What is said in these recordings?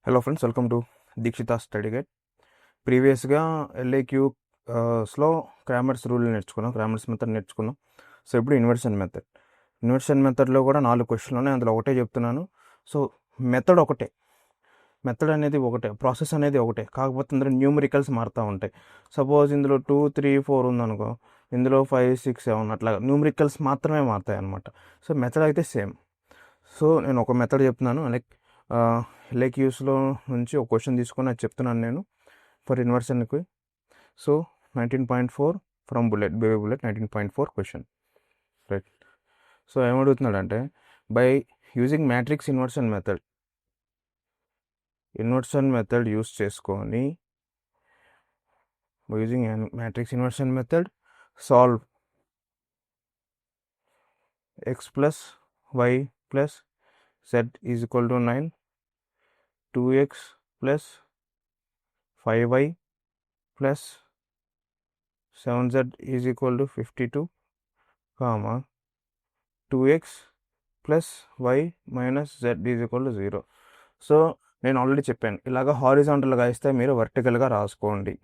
Hello friends, welcome to Dikshita study guide. ప్రీవియస్గా LAQ slow Cramer's rule నేర్చుకున్నాం, Cramer's method నేర్చుకున్నాం. So ఇప్పుడు inversion మెథడ్లో కూడా 4 క్వశ్చన్లు ఉన్నాయి, అందులో ఒకటే చెప్తున్నాను. సో మెథడ్ ఒకటే, మెథడ్ అనేది ఒకటే, ప్రాసెస్ అనేది ఒకటే, కాకపోతే ఇందులో న్యూమరికల్స్ మారుతూ ఉంటాయి. సపోజ్ ఇందులో 2, 3, 4 ఉందనుకో, ఇందులో 5, 6, 7 అట్లా న్యూమరికల్స్ మాత్రమే మారుతాయి అన్నమాట. సో మెథడ్ అయితే సేమ్. సో నేను ఒక మెథడ్ చెప్తున్నాను, లైక్ యూస్లో నుంచి ఒక క్వశ్చన్ తీసుకొని అది చెప్తున్నాను నేను ఫర్ ఇన్వర్షన్కి. So 19.4 from baby bullet 19.4 question, right. So ఏమడుగుతున్నాడంటే, by using matrix inversion method use చేసుకొని, by using matrix inversion method solve x plus y plus z is equal to 9, 2x plus 5y plus 7z is equal to 52, comma 2x plus y minus z is equal to 0. So నేను already చెప్పాను, ఇలాగ హారిజాంటల్గా ఇస్తే మీరు వర్టికల్గా రాసుకోండి.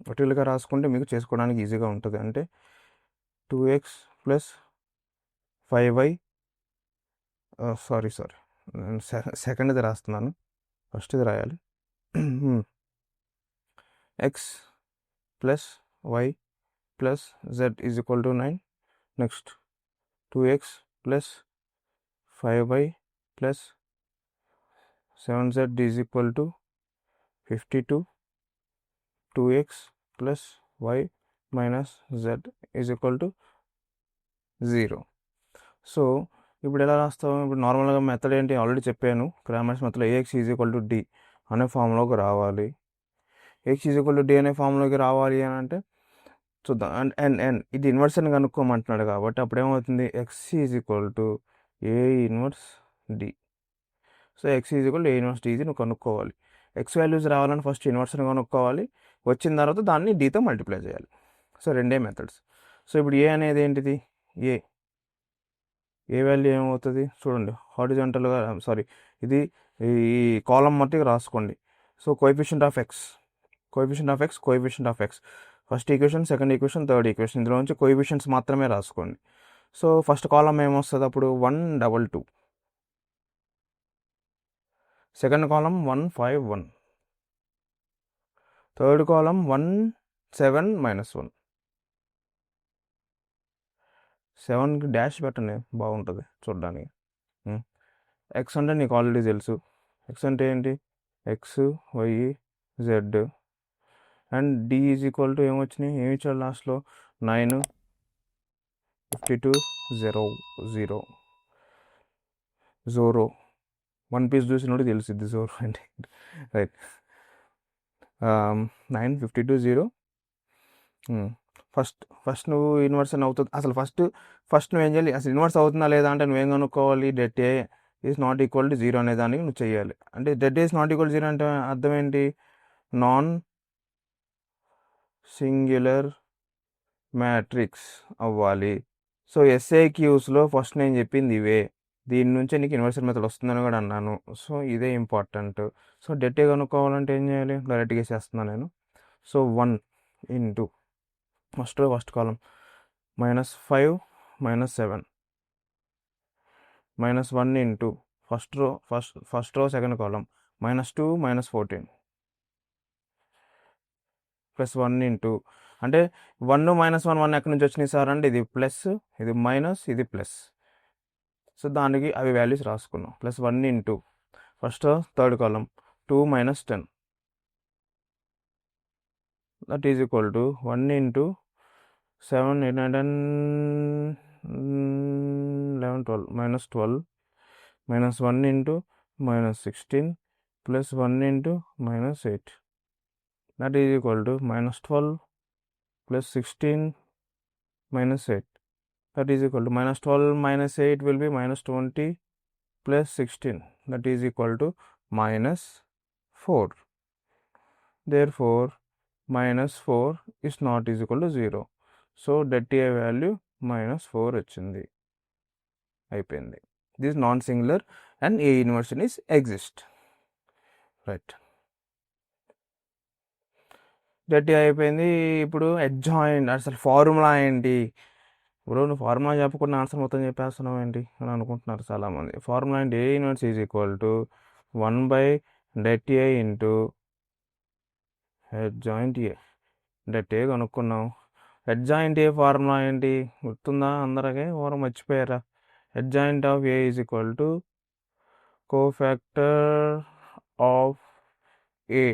వర్టికల్గా రాసుకుంటే మీకు చేసుకోవడానికి ఈజీగా ఉంటుంది. అంటే 2x plus 5y, సారీ సెకండ్ది రాస్తున్నాను, ఫస్ట్ది రాయాలి. x plus y plus z is equal to 9. Next 2x plus 5y plus 7z is equal to 52. 2x plus y minus z is equal to 0. So ఇప్పుడు ఎలా రాస్తాము? ఇప్పుడు నార్మల్గా మెథడ్ ఏంటి ఆల్రెడీ చెప్పాను, క్రామర్స్ మెథడ్లో ax is equal to d అనే ఫామ్లోకి రావాలి. x is equal to d అనే ఫామ్లోకి రావాలి అని అంటే చూద్దాం. అండ్ ఇది ఇన్వర్షన్ కనుక్కోమంటున్నాడు కాబట్టి అప్పుడు ఏమవుతుంది, x is equal to a inverse d. So x is equal to a inverse d నువ్వు కనుక్కోవాలి. x వాల్యూస్ రావాలని ఫస్ట్ ఇన్వర్షన్ కనుక్కోవాలి, వచ్చిన తర్వాత దాన్ని dతో మల్టిప్లై చేయాలి. సో రెండే మెథడ్స్. సో ఇప్పుడు a అనేది ఏంటిది, ఏ వాల్యూ ఏమవుతుంది చూడండి, హారిజాంటల్గా ఇది ఈ కాలం మట్టికి రాసుకోండి. So coefficient of X, first equation, second equation, third equation, ఇందులో నుంచి కోఎఫిషియంట్స్ మాత్రమే రాసుకోండి. సో ఫస్ట్ కాలం ఏమొస్తుంది అప్పుడు 122, సెకండ్ కాలం 151, థర్డ్ కాలం 17 - 1, 7కి డాష్ పెట్టండి, బాగుంటుంది చూడడానికి. ఎక్స్ అంటే నీకు ఆల్రెడీ తెలుసు, ఎక్స్ అంటే ఏంటి, x, y, z. And D is equal to ఏమొచ్చినాయి, ఏమి ఇచ్చాడు లాస్ట్లో, 9, 52, 0, జోరో. వన్ పీస్ చూసినప్పుడు తెలిసిద్ది జోరో అంటే, రైట్. 9, 52, 0. ఫస్ట్ నువ్వు ఇన్వర్షన్ అవుతుంది, అసలు ఫస్ట్ నువ్వేం చేయాలి, అసలు ఇన్వర్స్ అవుతుందా లేదా అంటే నువ్వేం కనుక్కోవాలి, det A is not equal to 0 అనే దానికి నువ్వు చేయాలి. అంటే debt is not equal to 0 అంటే అర్థం ఏంటి, నాన్ సింగులర్ మ్యాట్రిక్స్ అవ్వాలి. సో ఎస్ఏక్యూస్లో ఫస్ట్ నేను చెప్పింది ఇవే, దీని నుంచే నీకు ఇన్వర్షన్ మెథడ్ వస్తుందని కూడా అన్నాను. సో ఇదే ఇంపార్టెంట్. సో డెట్ ఏ కనుక్కోవాలంటే ఏం చేయాలి, డైరెక్ట్గా వేసేస్తున్నాను నేను. సో 1 ఇంటూ ఫస్ట్ కాలం -5 - 7, -1 ఇంటూ ఫస్ట్ రో సెకండ్ కాలం -2 - 14, +1 ఇంటూ, అంటే 1 - 1 ఎక్కడి నుంచి వచ్చినాయి సార్ అంటే ఇది ప్లస్, ఇది మైనస్, ఇది ప్లస్. సో దానికి అవి వాల్యూస్ రాసుకున్నాం. +1 into first third column 2 - 10, that is equal to 1 into 7, 8, 9, 10, 11, 12, -12, -1 into -16 +1 into -8, that is equal to -12 plus 16 minus 8, that is equal to -12 minus 8 will be -20 plus 16, that is equal to -4. Therefore -4 is not is equal to 0. So det A value -4 వచ్చింది, అయిపోయింది. This non singular and A inversion is exist. Right. గట్టిగా అయిపోయింది. ఇప్పుడు adjoint అసలు formula ఏంటి? ఇప్పుడు నువ్వు formula చెప్పకుండా ఆన్సర్ మొత్తం చెప్పేస్తున్నావు ఏంటి అని అనుకుంటున్నారు చాలామంది. ఫార్ములా అంటే A inverse is equal to 1/det into adjoint A. Det A కనుక్కున్నాం. అడ్జాయింట్ ఏ ఫార్ములా ఏంటి గుర్తుందా అందరికీ? ఎవరు మర్చిపోయారా? Adjoint of A is equal to cofactor of A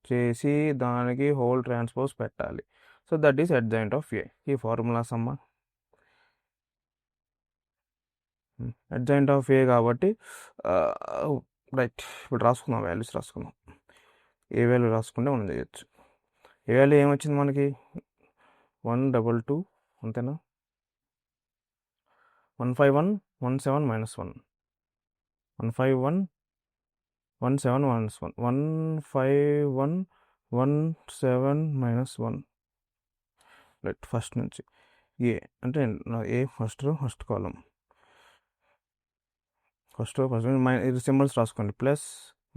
చేసి దానికి హోల్ ట్రాన్స్పోజ్ పెట్టాలి. So that is adjoint of A. ఈ ఫార్ములాస్ అమ్మ అడ్జాయింట్ ఆఫ్ ఏ కాబట్టి రైట్. ఇప్పుడు రాసుకుందాం, వాల్యూస్ రాసుకుందాం. ఏ వాల్యూ రాసుకుంటే మనం చేయొచ్చు. ఏ వాల్యూ ఏమొచ్చింది మనకి? 122 అంతేనా? 151 17 -1 151 17 -1 151 17 -1 రైట్. ఫస్ట్ నుంచి ఏ అంటే ఏ ఫస్ట్ కాలం ఫస్ట్ ఇది సింబల్స్ రాసుకోండి. Plus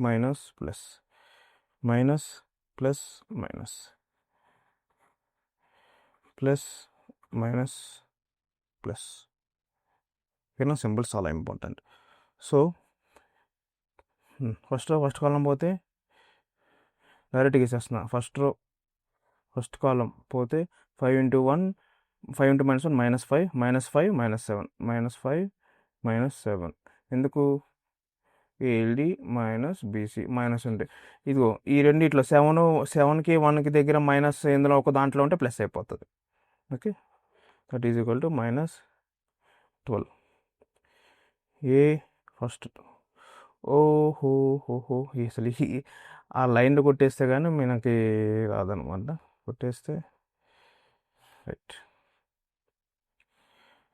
minus plus minus plus minus plus minus plus. ఓకేనా? సింబల్స్ చాలా ఇంపార్టెంట్. సో ఫస్ట్ కాలం పోతే డైరెక్ట్గా వేసేస్తున్నా. ఫస్ట్ కాలం పోతే 5 × 1 5 × -1 -5 -5 -7 -5 -7. ఎందుకు? ఏఎల్డి మైనస్ బీసీ మైనస్ ఉంటే ఇదిగో ఈ రెండు ఇట్లా 7కి 1కి దగ్గర మైనస్ ఇందులో ఒక దాంట్లో ఉంటే ప్లస్ అయిపోతుంది. Okay, that is equal to -12. A first ఓహో అసలు ఆ లైన్లు కొట్టేస్తే కానీ మనకి రాదనమాట. కొట్టేస్తే రైట్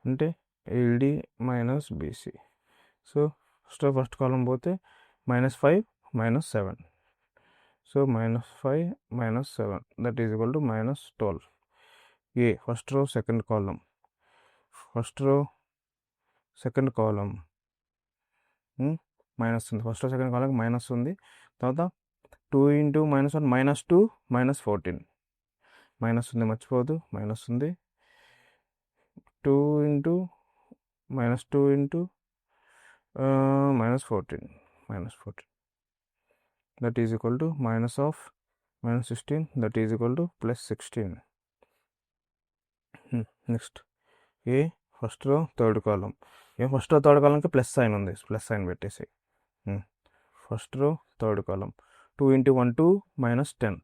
అంటే LD minus BC. So first column పోతే -5 -7. So -5 -7 that is equal to -12. A first row second column minus ఉంది. ఫస్ట్ సెకండ్ కాలం మైనస్ ఉంది. తర్వాత 2 × -1 -2 -14 మైనస్ ఉంది, మర్చిపోవద్దు మైనస్ ఉంది. 2 × -2 × -14 that is equal to -16 that is equal to +16. Next A first row third column. First row third కాలంకి plus sign ఉంది, plus sign పెట్టేసి first row third column 2 × 1 2 -10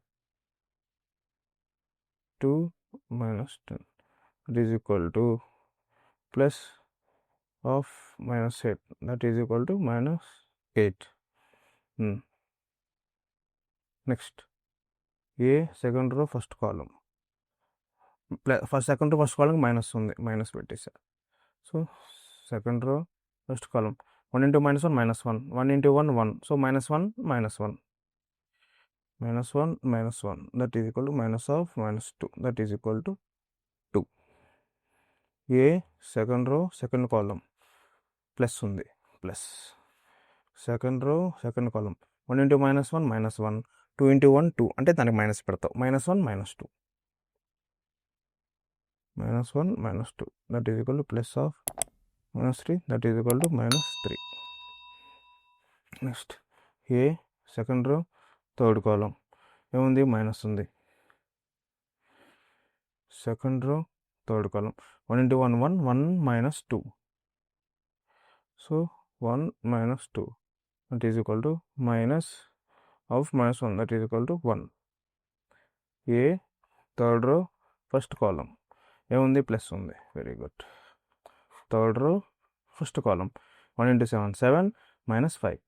2 -10 that is equal to plus of -8 that is equal to -8. Next A second row first column second row first column minus ఉంది, minus పెట్టేసా. So second row first column 1 × -1 -1 1 × 1 1 సో -1 -1 -1 that is equal to -2 that is equal to 2. A second row second column plus ఉంది, plus second row second column 1 × -1 -1 2 × 1 2 అంటే దానికి minus పెడతావు. -1 -2 that is equal to +3 that is equal to -3. Next A second రో third కాలం ఏముంది? Minus ఉంది. Second row third column 1 × 1 1 1 -2 so 1 -2 that is equal to -1 that is equal to 1. A third రో first కాలం ఏముంది? Plus ఉంది. Very good. Third row first column 1 × 7 7 -5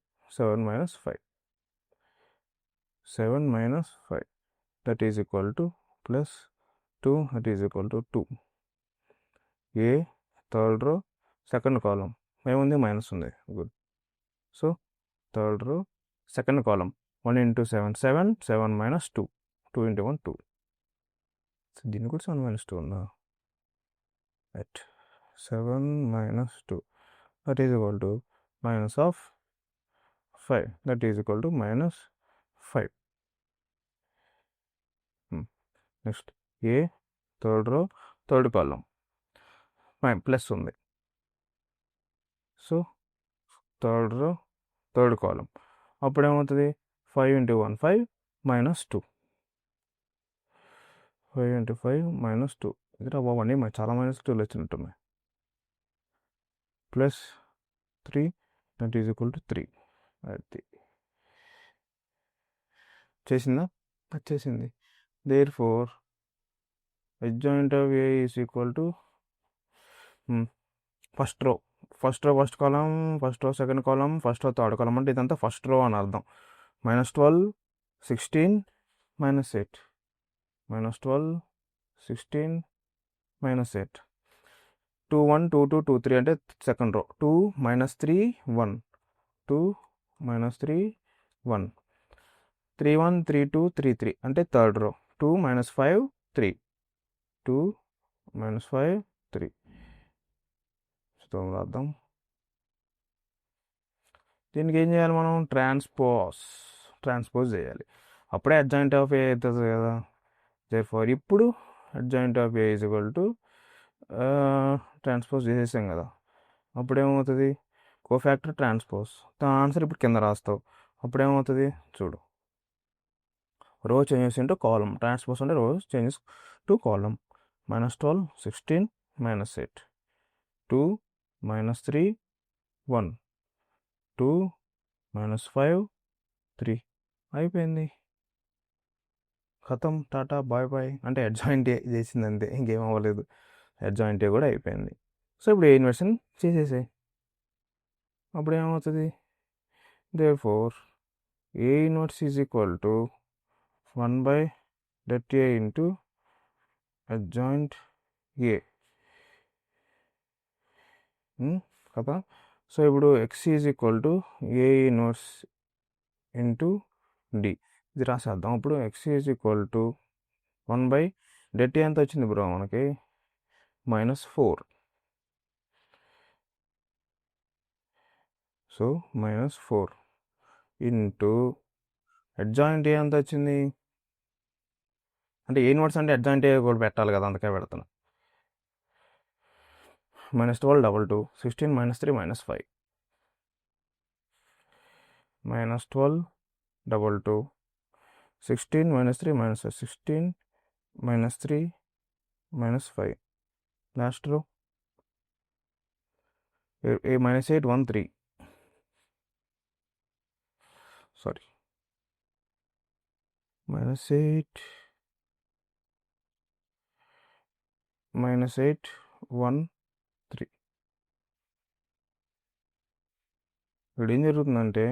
7 -5 that is equal to +2 that is equal to 2. A third రో second కాలం ఏముంది? Minus ఉంది. Good. So third రో second column 1 × 7 7 7 -2 2 × 1 2. So దీన్ని కూడా 7 -2 ఉందా? Right. 7 -2 that is equal to 5 that is equal to -5. Next A third row third column plus ఉంది. So third row third column అప్పుడు ఏమవుతుంది 5 × 1 5 -2 5 × 5 -2 ఇది బాబండి చాలా -2 వచ్చినట్టున్నాయి. +3 దట్ ఈజ్ ఈక్వల్ టు 3 అది చేసిందా వచ్చేసింది. therefore adjoint of A is equal to first row first column first row second column first row third కాలం అంటే ఇదంతా ఫస్ట్ రో అని అర్థం. -12 16 -8 -12 16 -8 2 1 2 2 2 3 అంటే సెకండ్ రో 2 -3 1 2 -3 1 3 1 3 2 3 3 అంటే థర్డ్ రో 2 -5 3 2 -5 3 రాద్దాం. దీనికి ఏం చేయాలి మనం ట్రాన్స్పోజ్ చేయాలి అప్పుడే అడ్జాయింట్ ఆఫ్ ఏ అవుతుంది కదా. therefore ఇప్పుడు adjoint of A is equal to transpose చేసేసాం కదా అప్పుడేమవుతుంది కోఫ్యాక్టర్ ట్రాన్స్పోజ్ ఆన్సర్ ఇప్పుడు కింద రాస్తావు అప్పుడేమవుతుంది చూడు రో చేంజెస్ ఇంటూ కాలం ట్రాన్స్పోజ్ అంటే రో చేంజెస్ టు కాలం -12 16 -8 2 -3 1 2 -5 3 అయిపోయింది ఖతం టాటా బాయ్ బాయ్ అంటే అడ్జాయింట్ ఏ చేసింది అంతే ఇంకేం అవ్వలేదు. అడ్జాయింట్ ఏ కూడా అయిపోయింది. సో ఇప్పుడు ఏ ఇన్వర్షన్ చేసేసాయి అప్పుడు ఏమవుతుంది therefore A inverse is equal to 1/det A into adjoint A కదా. సో ఇప్పుడు x is equal to A inverse into D ఇది రాసేద్దాం. అప్పుడు x is equal to 1/det A ఎంత వచ్చింది బ్రో మనకి -4. సో -4 ఇంటూ అడ్జాయింట్ ఏ ఎంత వచ్చింది అంటే ఏ ఇన్వర్స్ అంటే అడ్జాయింట్ ఏ కూడా పెట్టాలి కదా అందుకే పెడుతున్నా. -12 2 2 16 -3 -5 -12 2 2 16 -3 -5 16 -3 -5 లాస్ట్ రో -8 1 3 సారీ -8 1 3 ఇప్పుడు ఏం జరుగుతుందంటే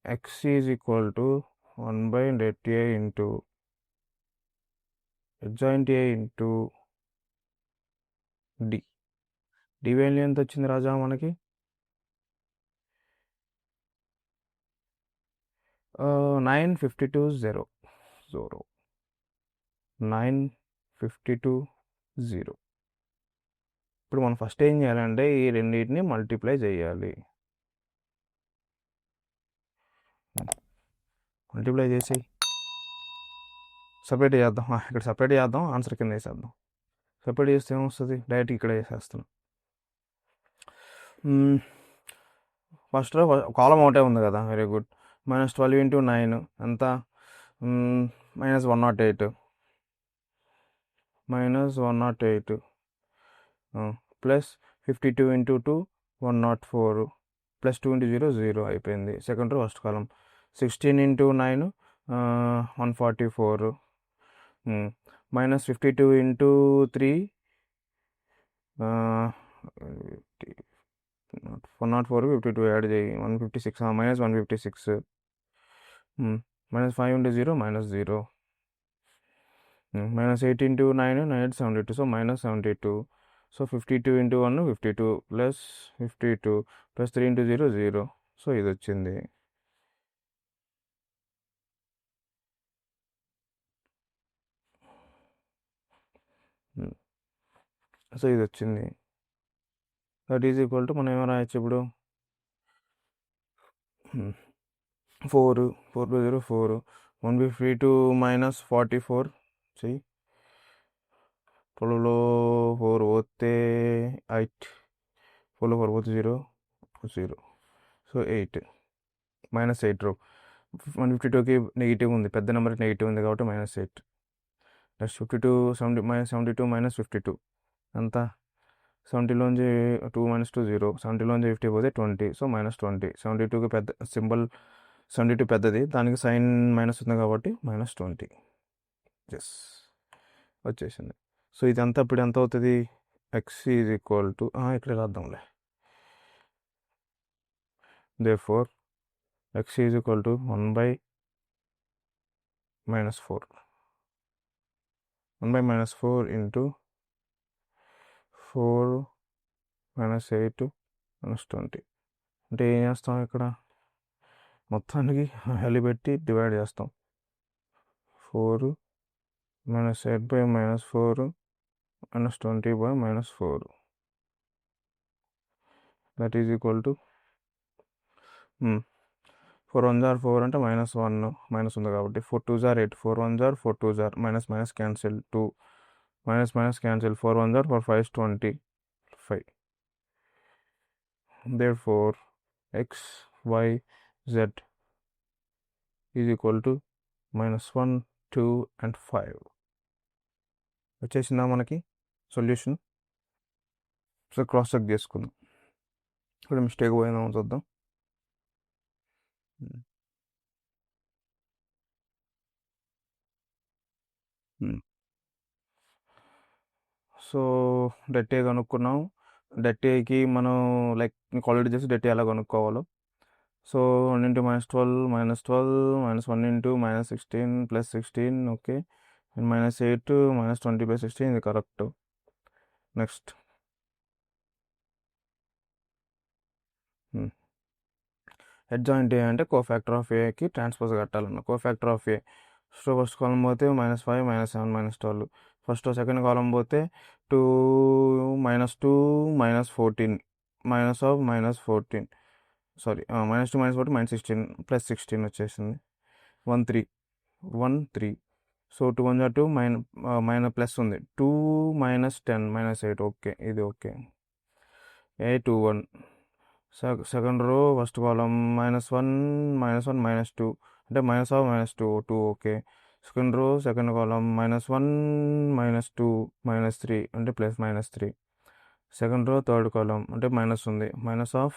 x is equal to 1/det A into adjoint A into D value ఎంత వచ్చింది రాజా మనకి 952 0 952 0. ఇప్పుడు మనం ఫస్ట్ ఏం చేయాలంటే ఈ రెండింటిని మల్టిప్లై చేయాలి. మల్టిప్లై చేసి సపరేట్ చేద్దాం ఇక్కడ సపరేట్ చేద్దాం ఆన్సర్ కింద వేసేద్దాం. సపరేట్ చేస్తే ఏమొస్తుంది డైరెక్ట్ ఇక్కడ వేసేస్తున్నాం. ఫస్ట్ కాలం ఒకటే ఉంది కదా వెరీ గుడ్. -12 × 9 ఎంత -108 -108 ప్లస్ 52 × 2 104 ప్లస్ 2 × 0 0 అయిపోయింది. సెకండ్ రో ఫస్ట్ కాలం 16 × 9 144 -52 × 3 104 52 యాడ్ చేయి 156 -156 -5 × 0 -0 -8 × 9 9 72 so -72 so 52 × 1 52 plus 52 plus 3 × 0 0 so ఇది వచ్చింది. సో ఇది వచ్చింది దట్ ఈజ్ ఈక్వల్ టు మనం ఏమో రాయొచ్చు ఇప్పుడు 4 4 by 0 4 152 minus 44 చెయ్యి 12లో 4 పోతే 8 4లో 4 పోతే 0 0 సో 8 -8 రో 152కి నెగిటివ్ ఉంది, పెద్ద నెంబర్కి నెగిటివ్ ఉంది కాబట్టి -8. నెక్స్ట్ 52 70 -72 -52 అంత 70లోంచి 2 - 2 0 70లోంచి 50 పోతే 20 సో -20. 72కి పెద్ద సింబల్ 72 పెద్దది, దానికి సైన్ మైనస్ ఉంది కాబట్టి -20. ఎస్ వచ్చేసింది. సో ఇదంతా ఇప్పుడు ఎంత అవుతుంది? x ఈజ్ ఈక్వల్ టు ఇక్కడ రాద్దాంలే. therefore x is equal to 1/-4 1/-4 into 4 - 8 - 20 అంటే ఏం చేస్తాం ఇక్కడ మొత్తానికి వాల్యూ పెట్టి డివైడ్ చేస్తాం. 4 - 8/-4 -20/-4 that is equal to 4 1s are 4 అంటే -1 మైనస్ ఉంది కాబట్టి 4 2s are 8 4 1s are 4 2s are minus cancel 2 minus cancel 4 1s are 4 5s 25. therefore x y z is equal to -1 2 and 5 వచ్చేసిందా మనకి సొల్యూషన్. సో క్రాస్ చెక్ చేసుకుందాం, ఇక్కడ mistake పోయిందామో చూద్దాం. So det A కనుక్కున్నాం. డెట్ ఏకి మనం లైక్ ఆల్రెడీ చేసి డెట్ ఏ ఎలా కనుక్కోవాలో. సో 1 × -12 -12 -1 × -16 +16 ఓకే, -8 -20/16 ఇది కరెక్ట్. నెక్స్ట్ అడ్జాయింట్ ఏ అంటే కోఫ్యాక్టర్ ఆఫ్ ఏకి ట్రాన్స్పోజ్ కట్టాలన్న. Cofactor of A first column పోతే -5 -7 -12, ఫస్ట్ సెకండ్ కాలం పోతే 2 -2 -14 -14 సారీ -2 -14 -16 +16 వచ్చేసింది 1 3 1 3. సో 2 1 2 ప్లస్ ఉంది 2 -10 -8 ఓకే, ఇది okay. 8 2 1 second row first column -1 -1 -2 అంటే -2 2 okay. Second row second column -1 -2 -3 అంటే +-3. సెకండ్ రో థర్డ్ కాలం అంటే మైనస్ ఉంది, -1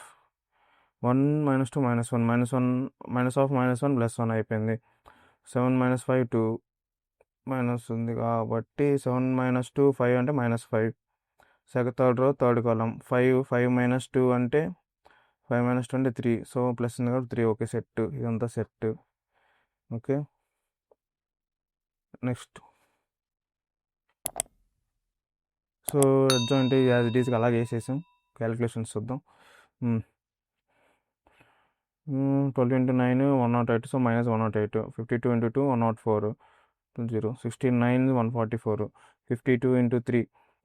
-2 -1 +1 అయిపోయింది. 7 - 5 2 మైనస్ ఉంది కాబట్టి 7 - 2 5 అంటే -5. థర్డ్ రో థర్డ్ కాలం 5 -2 అంటే 5 - 2 అంటే 3 సో ప్లస్ ఉంది కాబట్టి 3 ఓకే. సెట్ ఇదంతా set okay. Next so adjoint as it ఈస్గా అలాగే వేసేసాం. క్యాలిక్యులేషన్స్ చూద్దాం. 12 × 9 108 సో -108. 52 × 2 104 0 16 9 144 52 × 3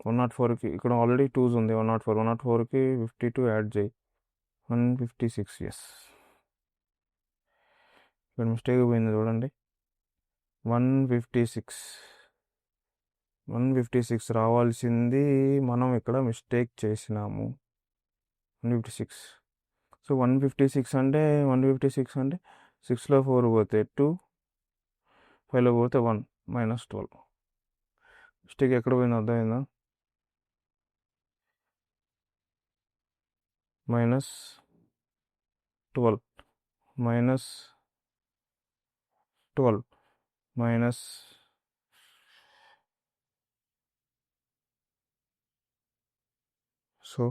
104కి ఇక్కడ ఆల్రెడీ 2s ఉంది 104కి 52 యాడ్ చేయి 156. ఎస్ ఇక్కడ మిస్టేక్ పోయింది చూడండి. 156 రావాల్సింది మనం ఇక్కడ మిస్టేక్ చేసినాము 156. సో 156 అంటే 6లో 4 పోతే 2 5లో పోతే 1 -12. మిస్టేక్ ఎక్కడ పోయింది అర్థమైందా? -12 మైనస్ సో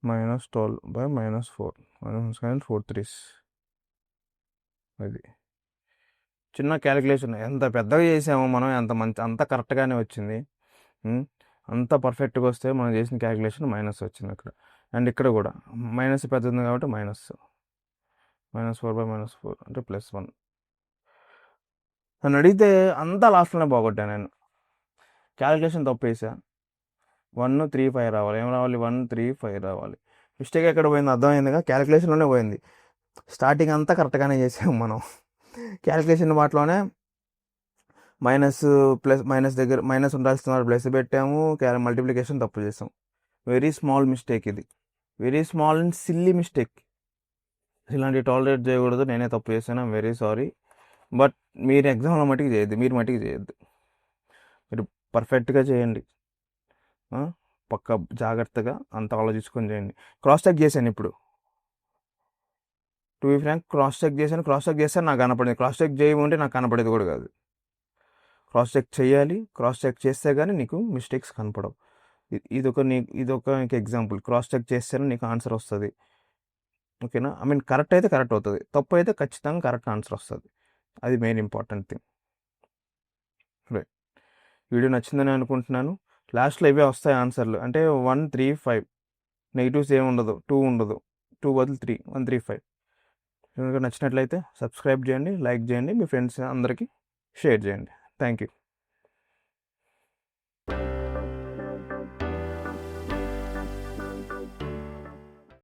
-12/-4 4 3s. అది చిన్న క్యాలిక్యులేషన్. ఎంత పెద్దగా చేసామో మనం అంత కరెక్ట్గానే వచ్చింది. అంత పర్ఫెక్ట్గా వస్తే మనం చేసిన క్యాలిక్యులేషన్ మైనస్ వచ్చింది అక్కడ. అండ్ ఇక్కడ కూడా మైనస్ పెద్దది కాబట్టి -4/-4 అంటే +1 నన్ను అడిగితే అంతా లాస్ట్లోనే బాగొట్టా నేను. క్యాలిక్యులేషన్ తప్పు వేసా. 1 3 5 రావాలి. ఏం రావాలి? 1 3 5 రావాలి. మిస్టేక్ ఎక్కడ పోయింది అర్థమైందిగా, క్యాలిక్యులేషన్లోనే పోయింది. స్టార్టింగ్ అంతా కరెక్ట్గానే చేసాము మనం, క్యాలిక్యులేషన్ వాటిలోనే మైనస్ ప్లస్ మైనస్ దగ్గర మైనస్ ఉండాల్సిన ప్లస్ పెట్టాము, మల్టిప్లికేషన్ తప్పు చేసాం. వెరీ స్మాల్ మిస్టేక్ ఇది, very small and silly mistake. ఇలాంటివి టాలరేట్ చేయకూడదు, నేనే తప్పు చేశాను, వెరీ సారీ. బట్ మీరు ఎగ్జామ్లో మట్టికి చేయొద్దు, మీరు మట్టికి చేయొద్దు, మీరు పర్ఫెక్ట్గా చేయండి, పక్క జాగ్రత్తగా అంత ఆలోచించుకొని చేయండి. క్రాస్ చెక్ చేశాను ఇప్పుడు, to be frank cross check చేశాను, నాకు కనపడింది. క్రాస్ చెక్ చేయమంటే నాకు కనపడేది కూడా కాదు. క్రాస్ చెక్ చేయాలి, క్రాస్ చెక్ చేస్తే కానీ నీకు మిస్టేక్స్ కనపడవు. ఇదొక నీకు ఎగ్జాంపుల్. క్రాస్ చెక్ చేస్తేనే నీకు ఆన్సర్ వస్తుంది, ఓకేనా? ఐ మీన్ కరెక్ట్ అయితే కరెక్ట్ అవుతుంది, తప్పు అయితే ఖచ్చితంగా కరెక్ట్ ఆన్సర్ వస్తుంది. అది main important thing. Right, video నచ్చిందని అనుకుంటున్నాను. లాస్ట్లో ఇవే వస్తాయి ఆన్సర్లు, అంటే 1, 3, 5, నెగిటివ్స్ ఏమి ఉండదు, 2 ఉండదు, 2 బదులు 3, 1, 3, 5. కనుక నచ్చినట్లయితే సబ్స్క్రైబ్ చేయండి, లైక్ చేయండి, మీ ఫ్రెండ్స్ అందరికీ షేర్ చేయండి. Thank you.